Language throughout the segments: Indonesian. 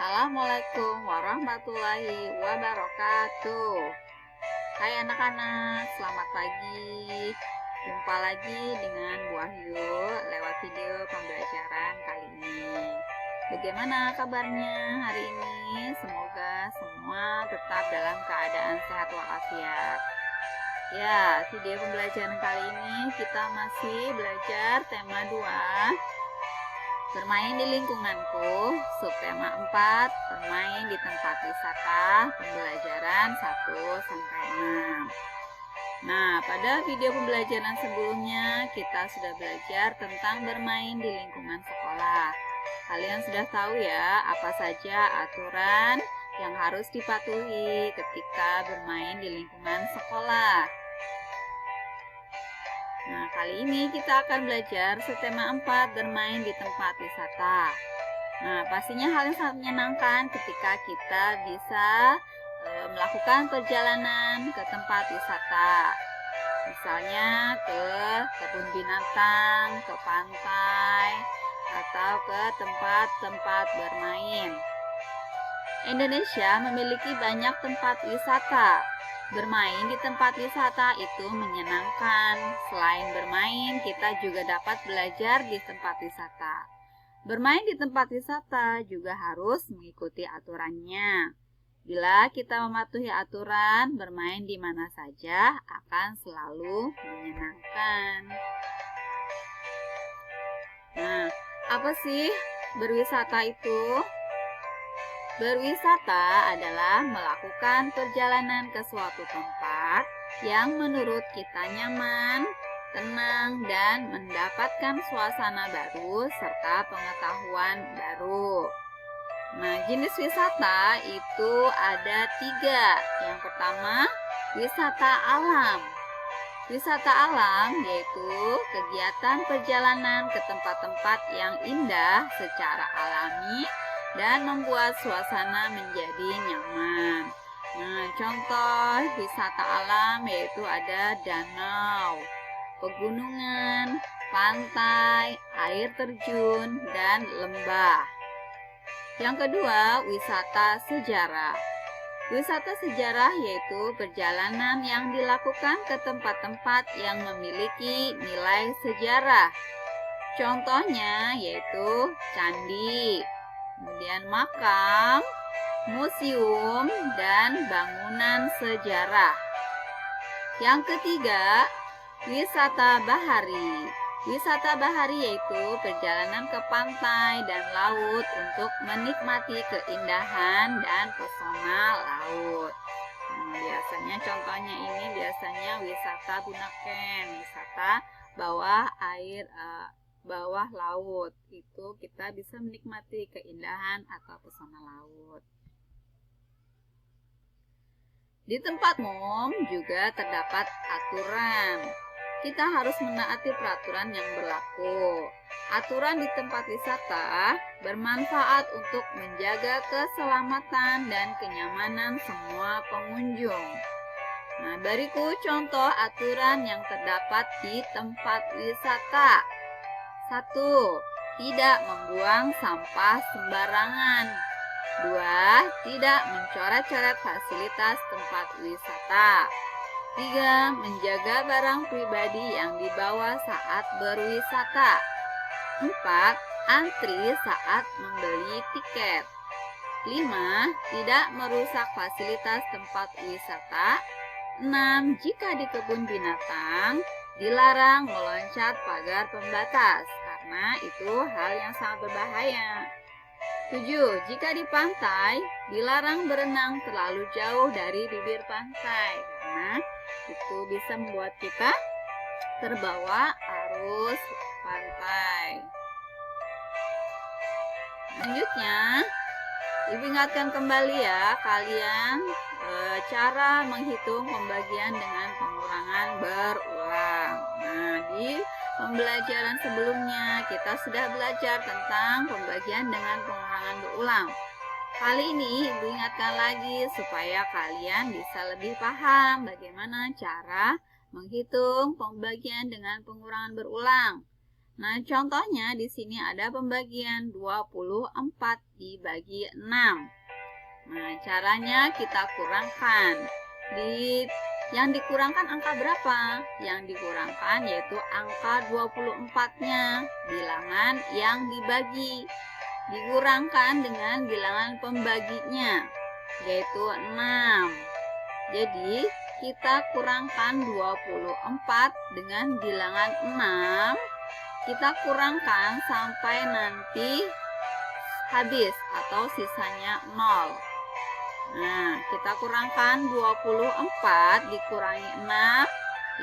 Assalamualaikum warahmatullahi wabarakatuh. Hai anak-anak, selamat pagi. Jumpa lagi dengan Bu Wahyu lewat video pembelajaran kali ini. Bagaimana kabarnya hari ini? Semoga semua tetap dalam keadaan sehat walafiat. Ya, video pembelajaran kali ini kita masih belajar tema 2, bermain di lingkunganku, subtema 4, bermain di tempat wisata, pembelajaran 1-6. Nah, pada video pembelajaran sebelumnya kita sudah belajar tentang bermain di lingkungan sekolah. Kalian sudah tahu ya apa saja aturan yang harus dipatuhi ketika bermain di lingkungan sekolah. Nah, kali ini kita akan belajar subtema 4, bermain di tempat wisata. Nah, pastinya hal yang sangat menyenangkan ketika kita bisa melakukan perjalanan ke tempat wisata. Misalnya ke kebun binatang, ke pantai, atau ke tempat-tempat bermain. Indonesia memiliki banyak tempat wisata. Bermain di tempat wisata itu menyenangkan. Selain bermain, kita juga dapat belajar di tempat wisata. Bermain di tempat wisata juga harus mengikuti aturannya. Bila kita mematuhi aturan, bermain di mana saja akan selalu menyenangkan. Nah, apa sih berwisata itu? Berwisata adalah melakukan perjalanan ke suatu tempat yang menurut kita nyaman, tenang, dan mendapatkan suasana baru serta pengetahuan baru. Nah, jenis wisata itu ada 3. Yang pertama, wisata alam. Wisata alam yaitu kegiatan perjalanan ke tempat-tempat yang indah secara alami dan membuat suasana menjadi nyaman. Nah, contoh wisata alam yaitu ada danau, pegunungan, pantai, air terjun, dan lembah. Yang kedua, wisata sejarah. Wisata sejarah yaitu perjalanan yang dilakukan ke tempat-tempat yang memiliki nilai sejarah. Contohnya yaitu candi, kemudian makam, museum, dan bangunan sejarah. Yang ketiga, wisata bahari. Wisata bahari yaitu perjalanan ke pantai dan laut untuk menikmati keindahan dan pesona laut. Biasanya contohnya ini wisata Bunaken, wisata bawah air, bawah laut. Itu kita bisa menikmati keindahan atau pesona laut. Di tempat umum juga terdapat aturan. Kita harus menaati peraturan yang berlaku. Aturan di tempat wisata bermanfaat untuk menjaga keselamatan dan kenyamanan semua pengunjung. Nah, beriku contoh aturan yang terdapat di tempat wisata. 1. Tidak membuang sampah sembarangan. 2. Tidak mencoret-coret fasilitas tempat wisata. 3. Menjaga barang pribadi yang dibawa saat berwisata. 4. Antri saat membeli tiket. 5. Tidak merusak fasilitas tempat wisata. 6. Jika di kebun binatang, dilarang meloncat pagar pembatas karena itu hal yang sangat berbahaya. 7. Jika di pantai, dilarang berenang terlalu jauh dari bibir pantai karena itu bisa membuat kita terbawa arus pantai. Selanjutnya, Ibu ingatkan kembali ya kalian cara menghitung pembagian dengan pengurangan berulang. Nah, di pembelajaran sebelumnya kita sudah belajar tentang pembagian dengan pengurangan berulang. Kali ini Ibu ingatkan lagi supaya kalian bisa lebih paham bagaimana cara menghitung pembagian dengan pengurangan berulang. Nah, contohnya di sini ada pembagian 24 dibagi 6. Nah, caranya kita kurangkan. Yang dikurangkan angka berapa? Yang dikurangkan yaitu angka 24-nya, bilangan yang dibagi. Dikurangkan dengan bilangan pembaginya, yaitu 6. Jadi, kita kurangkan 24 dengan bilangan 6. Kita kurangkan sampai nanti habis atau sisanya 0. Nah, kita kurangkan 24 dikurangi 6,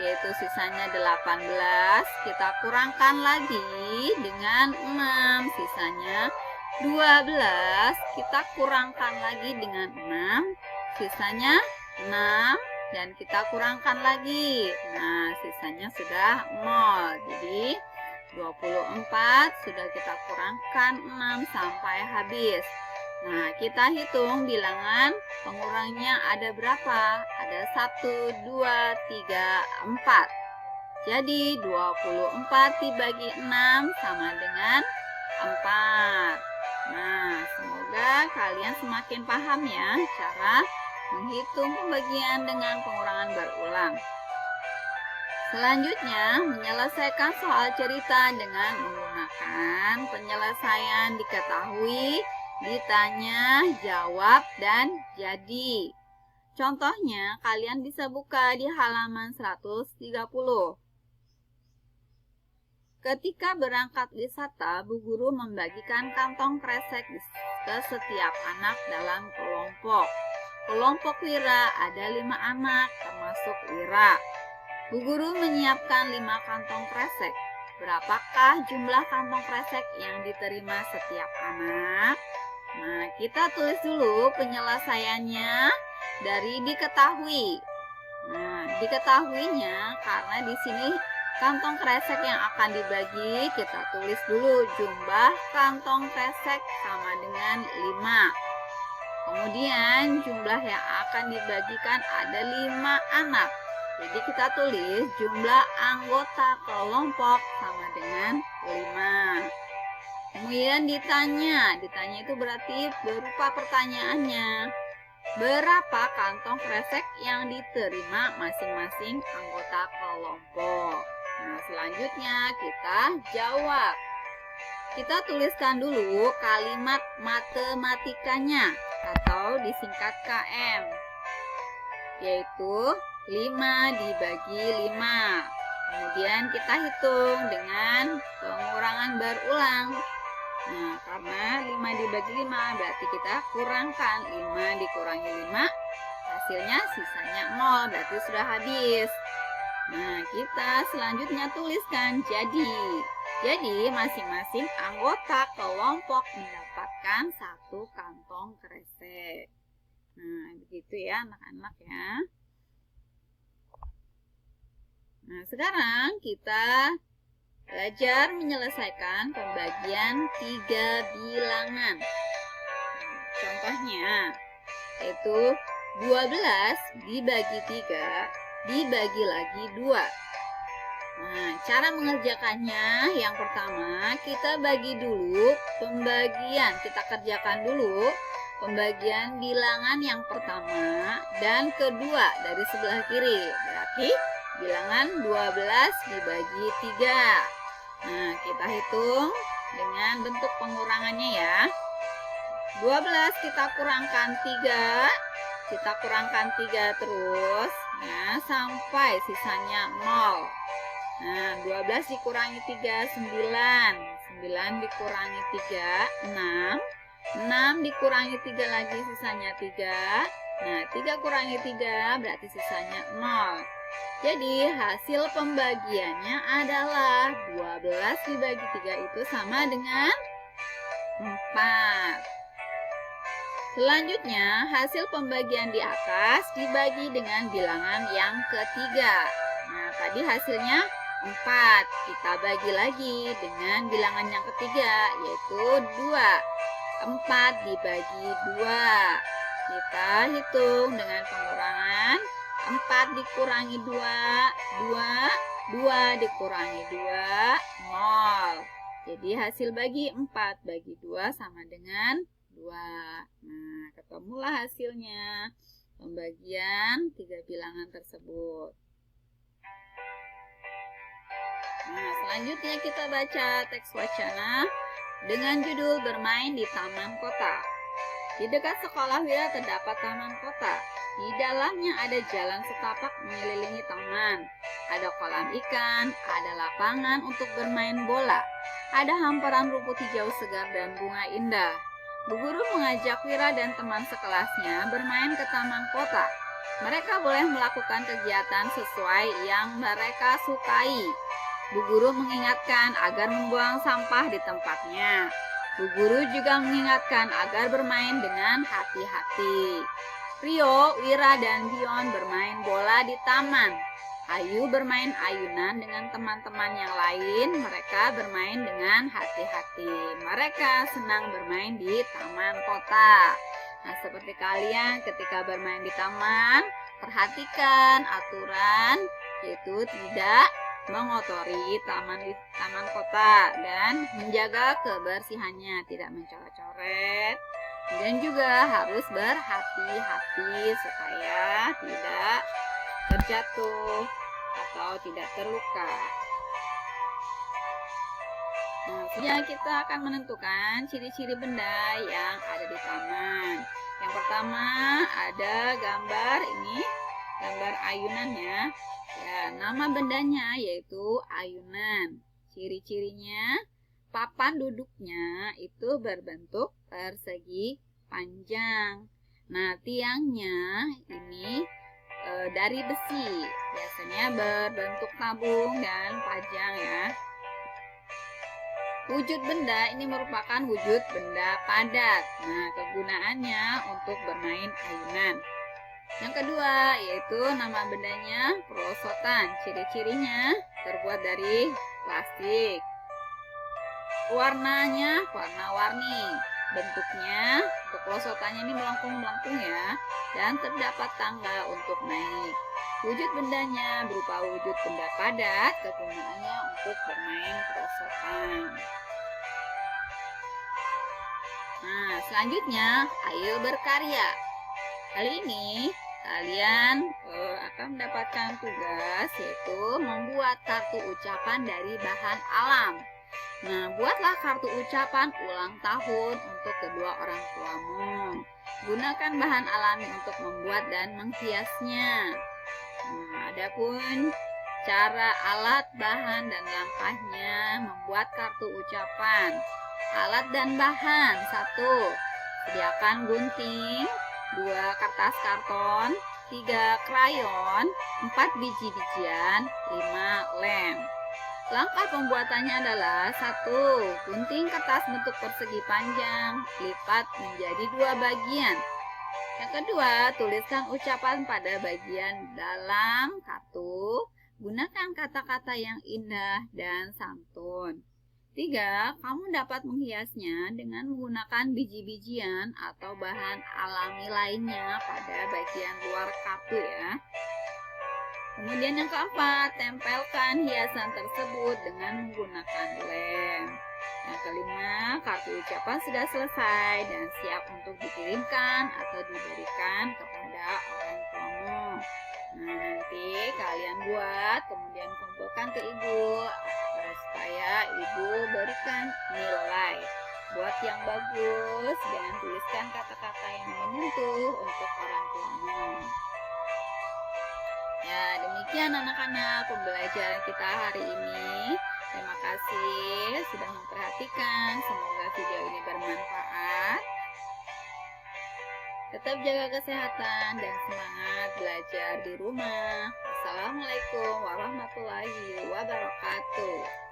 yaitu sisanya 18. Kita kurangkan lagi dengan 6, sisanya 12. Kita kurangkan lagi dengan 6, sisanya 6. Dan kita kurangkan lagi. Nah, sisanya sudah 0. Jadi, 24 sudah kita kurangkan 6 sampai habis. Nah, kita hitung bilangan pengurangnya ada berapa? Ada 1, 2, 3, 4. Jadi 24 dibagi 6 sama dengan 4. Nah, semoga kalian semakin paham ya cara menghitung pembagian dengan pengurangan berulang. Selanjutnya, menyelesaikan soal cerita dengan menggunakan penyelesaian diketahui, ditanya, jawab, dan jadi. Contohnya, kalian bisa buka di halaman 130. Ketika berangkat wisata, Bu Guru membagikan kantong kresek ke setiap anak dalam kelompok. Kelompok Wira ada 5 anak, termasuk Wira. Bu Guru menyiapkan 5 kantong kresek. Berapakah jumlah kantong kresek yang diterima setiap anak? Nah, kita tulis dulu penyelesaiannya dari diketahui. Nah, diketahuinya karena di sini kantong kresek yang akan dibagi, kita tulis dulu jumlah kantong kresek sama dengan 5. Kemudian jumlah yang akan dibagikan ada 5 anak. Jadi kita tulis jumlah anggota kelompok sama dengan 5. Kemudian ditanya itu berarti berupa pertanyaannya. Berapa kantong kresek yang diterima masing-masing anggota kelompok? Nah, selanjutnya kita jawab. Kita tuliskan dulu kalimat matematikanya atau disingkat KM, yaitu 5 dibagi 5. Kemudian kita hitung dengan pengurangan berulang. Nah, karena 5 dibagi 5 berarti kita kurangkan 5 dikurangi 5, hasilnya sisanya 0, berarti sudah habis. Nah, kita selanjutnya tuliskan jadi. Jadi, masing-masing anggota kelompok mendapatkan 1 kantong kresek. Nah, begitu ya anak-anak ya. Nah, sekarang kita belajar menyelesaikan pembagian 3 bilangan. Contohnya, yaitu 12 dibagi 3 dibagi lagi 2. Nah, cara mengerjakannya yang pertama kita bagi dulu pembagian. Kita kerjakan dulu pembagian bilangan yang pertama dan kedua dari sebelah kiri. Berarti bilangan 12 dibagi 3. Nah, kita hitung dengan bentuk pengurangannya ya. 12 kita kurangkan 3. Kita kurangkan 3 terus ya, sampai sisanya 0. Nah, 12 dikurangi 3, 9. 9 dikurangi 3, 6. 6 dikurangi 3 lagi, sisanya 3. Nah, 3 kurangi 3 berarti sisanya 0. Jadi hasil pembagiannya adalah 12 dibagi 3 itu sama dengan 4. Selanjutnya hasil pembagian di atas dibagi dengan bilangan yang ketiga. Nah, tadi hasilnya 4. Kita bagi lagi dengan bilangan yang ketiga, yaitu 2. 4 dibagi 2. Kita hitung dengan pengurangan. 4 dikurangi 2, 2. 2 dikurangi 2, 0. Jadi hasil bagi 4 bagi 2 sama dengan 2. Nah, ketemulah hasilnya. Pembagian 3 bilangan tersebut. Nah, selanjutnya kita baca teks wacana dengan judul Bermain di Taman Kota. Di dekat sekolah Wira terdapat taman kota. Di dalamnya ada jalan setapak mengelilingi taman. Ada kolam ikan, ada lapangan untuk bermain bola. Ada hamparan rumput hijau segar dan bunga indah. Bu Guru mengajak Wira dan teman sekelasnya bermain ke taman kota. Mereka boleh melakukan kegiatan sesuai yang mereka sukai. Bu Guru mengingatkan agar membuang sampah di tempatnya. Bu Guru juga mengingatkan agar bermain dengan hati-hati. Rio, Wira, dan Dion bermain bola di taman. Ayu bermain ayunan dengan teman-teman yang lain. Mereka bermain dengan hati-hati. Mereka senang bermain di taman kota. Nah, seperti kalian ketika bermain di taman, perhatikan aturan, yaitu tidak mengotori taman kota dan menjaga kebersihannya, tidak mencoret-coret, dan juga harus berhati-hati supaya tidak terjatuh atau tidak terluka. Nah, selanjutnya kita akan menentukan ciri-ciri benda yang ada di taman. Yang pertama ada gambar ini, gambar ayunannya. Ya, nama bendanya yaitu ayunan. Ciri-cirinya, papan duduknya itu berbentuk persegi panjang. Nah, tiangnya ini dari besi, biasanya berbentuk tabung dan panjang ya. Wujud benda ini merupakan wujud benda padat. Nah, kegunaannya untuk bermain ayunan. Yang kedua yaitu nama bendanya perosotan. Ciri-cirinya terbuat dari plastik. Warnanya warna-warni. Bentuknya untuk perosotannya ini melengkung-melengkung ya, dan terdapat tangga untuk naik. Wujud bendanya berupa wujud benda padat, kegunaannya untuk bermain perosotan. Nah, selanjutnya ayo berkarya. Kali ini kalian akan mendapatkan tugas yaitu membuat kartu ucapan dari bahan alam. Nah, buatlah kartu ucapan ulang tahun untuk kedua orang tuamu. Gunakan bahan alami untuk membuat dan menghiasnya. Nah, adapun cara, alat, bahan, dan langkahnya membuat kartu ucapan. Alat dan bahan: 1. Sediakan gunting, 2 kertas karton, 3 krayon, 4 biji-bijian, 5 lem. Langkah pembuatannya adalah: 1. Gunting kertas bentuk persegi panjang, lipat menjadi 2 bagian. Yang kedua, tuliskan ucapan pada bagian dalam kartu. Gunakan kata-kata yang indah dan santun. 3. Kamu dapat menghiasnya dengan menggunakan biji-bijian atau bahan alami lainnya pada bagian luar kartu ya. Kemudian yang keempat, tempelkan hiasan tersebut dengan menggunakan lem. Yang kelima, kartu ucapan sudah selesai dan siap untuk dikirimkan atau diberikan kepada orang tuamu. Nah, nanti kalian buat, kemudian kumpulkan ke ibu supaya ibu berikan nilai. Buat yang bagus dan tuliskan kata-kata yang menyentuh untuk orang tuamu. Ya, demikian anak-anak pembelajaran kita hari ini. Terima kasih sudah memperhatikan. Semoga video ini bermanfaat. Tetap jaga kesehatan dan semangat belajar di rumah. Assalamualaikum warahmatullahi wabarakatuh.